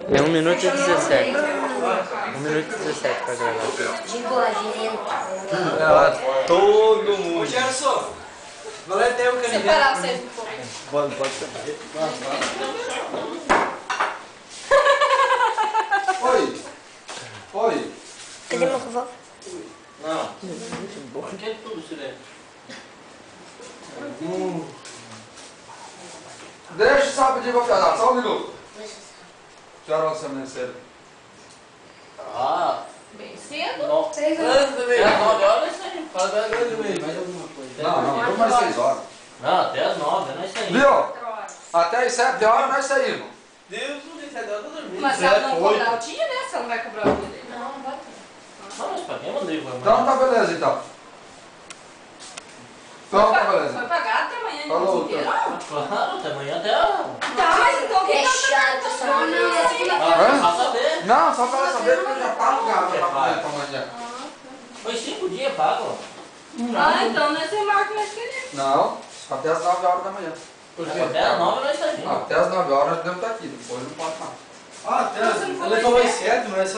É 1 minuto e 17. 1 minuto e 17 pra gravar. De bolinha. Todo mundo. Ô, Gerson, valeu até o canivete. Separar vocês um pouco. Pode ser. Oi. Oi. Cadê meu revólver? Não. Por que tudo silêncio? Deixa o sábado de pegar, só um minuto. Que hora você amanhecer? Ah. Bem cedo. Não. 6 horas. 9 horas isso aí. Fala da coisa do meio. Mais alguma coisa. Não, não mais 6 horas. Não, até as 9, não é isso aí. Viu? 4 horas. Até as 7 horas nós saímos. Deus, não tem 7 horas, eu tô dormindo. Mas se ela não cobrar o dia, né? Se ela não vai cobrar o dia dele. Não, não vai ter. Não, mas pra quem mandei, vai Então tá beleza então. Então tá beleza. Foi pagado até amanhã de Falou, inteiro? Claro, até amanhã até a... Tá, mas então quem É tá chato, só não é segunda-feira? Pra saber. Não, só pra ela saber que já tá no carro pra amanhã. Foi 5 dias pago. Ah, então não é sem marca mais querido. Não, até as 9 horas da manhã. Até as 9 nós saímos. Até as 9 horas nós devemos estar aqui, depois não pode mais. Ah, até. Ele falou às 7, mas